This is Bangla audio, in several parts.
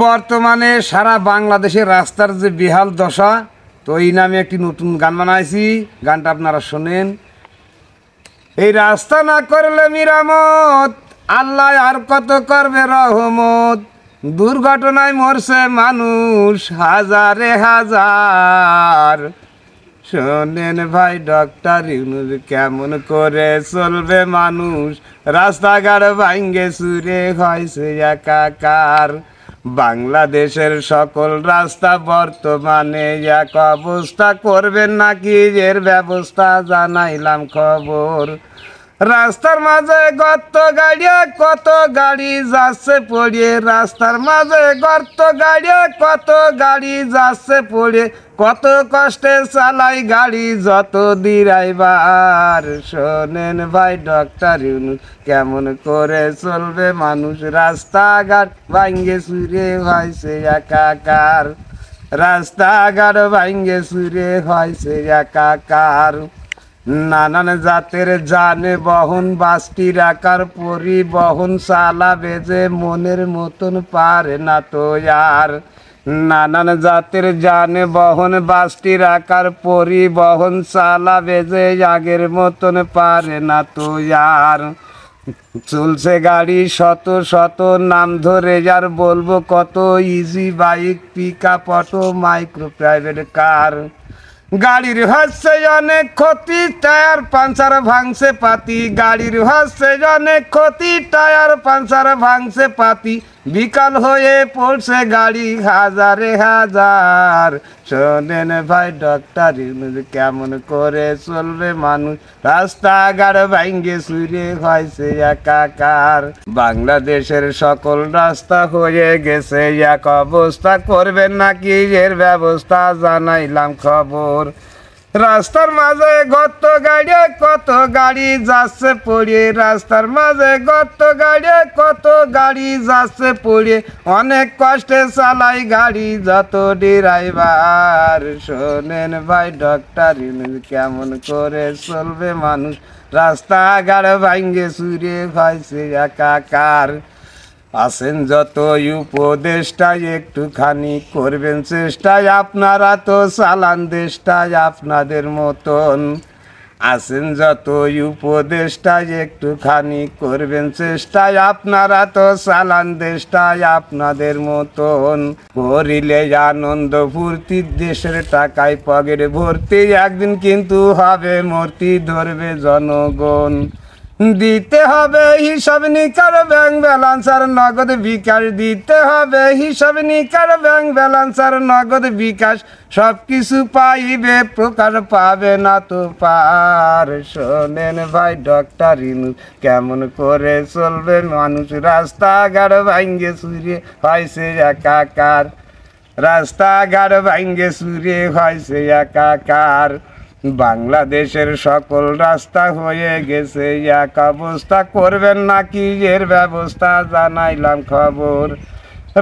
বর্তমানে সারা বাংলাদেশের রাস্তার যে বেহাল দশা, তো এই নামে একটি নতুন গান বানাইছি। গানটা আপনারা শোনেন। এই রাস্তা না করলে মিরামত, আল্লাহ আর কত করবে রহমত। দুর্ঘটনায় মরছে মানুষ হাজারে হাজার। শোনেন ভাই ডক্টর ইউনূস, কেমন করে চলবে মানুষ? রাস্তাঘাট ভাঙ্গে চুরে হয়েছে একাকার। বাংলাদেশের সকল রাস্তা বর্তমানে এক অবস্থা, করবেন নাকি এর ব্যবস্থা? জানাইলাম খবর। রাস্তার মাঝে গর্ত গাড়িয়ে কত গাড়ি যাচ্ছে পড়িয়ে, রাস্তার মাঝে গর্ত গাড়িয়ে কত গাড়ি যাচ্ছে পড়িয়ে। কত কষ্টে চালাই গাড়ি যত ড্রাইভার। শোনেন ভাই ডক্টর ইউনূস, কেমন করে চলবে মানুষ? রাস্তাঘাট ভাঙ্গে চুরে হয়েছে একাকার। রাস্তাঘাট ভাঙ্গে চুরে হয়েছে একাকার। নানান জাতের যানবাহন বাসটির আকার পরিবহন চালাবে যে মনের মতন পারে না তো আর। নানান জাতের যানবাহন বাসটির আকার পরিবহন চালাবে যে আগের মতন পারে না তো আর। চলছে গাড়ি শত শত, নাম ধরে আর বলবো কত। Easy bike, pickup, auto, micro, private car. গাড়ির হচ্ছে অনেক ক্ষতি, টায়ার পাঞ্চার ভাঙছে পাতি। গাড়ির হচ্ছে অনেক ক্ষতি, টায়ার পাঞ্চার ভাঙছে পাতি। বিকাল হয়ে পড়ছে গাড়ি হাজারে হাজার। শোনেন ভাই ডক্টর ইউনূস, কেমন করে চলবে মানুষ? রাস্তাঘাট ভাঙ্গে চুরে হয়েছে একাকার। বাংলাদেশের সকল রাস্তা হয়ে গেছে এক অবস্থা, করবেন নাকি এর ব্যবস্থা? জানাইলাম খবর। রাস্তার মাঝে গর্ত গাড়িয়ে কত গাড়ি যাচ্ছে পড়িয়ে, রাস্তার মাঝে গর্ত গাড়িয়ে কত গাড়ি যাচ্ছে পড়িয়ে। অনেক কষ্টে চালাই গাড়ি যত ড্রাইভার। শোনেন ভাই ডক্টর ইউনূস, কেমন করে চলবে মানুষ? রাস্তাঘাট ভাঙ্গে চুরে হয়েছে একাকার। আছেন যত উপদেষ্টা, একটুখানি করবেন চেষ্টায়, আপনারা তো চালান দেশটায় আপনাদের মতন। আছেন যত উপদেষ্টা, একটুখানি করবেন চেষ্টায়, আপনারা তো চালান দেশটায় আপনাদের মতন। করিলে আনন্দ ফুর্তি, দেশের টাকায় পকেট ভর্তি, একদিন কিন্তু হবে মূর্তি, ধরবে জনগণ। দিতে হবে হিসাব নিকার, ব্যাংক ব্যালেন্স আর নগদ বিকাশ। দিতে হবে হিসাব নিকার, ব্যাংক ব্যালেন্স আর নগদ বিকাশ। সব কিছু পাইবে প্রকাশ, পাবে না তো পার। শোনেন ভাই ডক্টর ইউনূস, কেমন করে চলবে মানুষ? রাস্তাঘাট ভাঙ্গে চুরে হয়েছে একাকার। রাস্তাঘাট ভাঙ্গে চুরে হয়েছে একাকার। বাংলাদেশের সকল রাস্তা হয়ে গেছে এক অবস্থা, করবেন নাকি এর ব্যবস্থা? জানাইলাম খবর।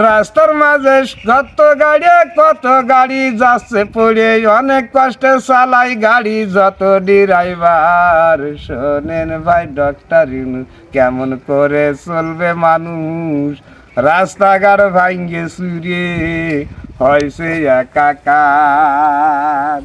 রাস্তার মাঝে কত গাড়ি কত গাড়ি যাচ্ছে পড়ে, অনেক কষ্টে চালাই গাড়ি যত ড্রাইভার। শোনেন ভাই ডক্টর ইউনূস, কেমন করে চলবে মানুষ? রাস্তাঘাট ভাঙ্গে চুরে হয়েছে একাকার।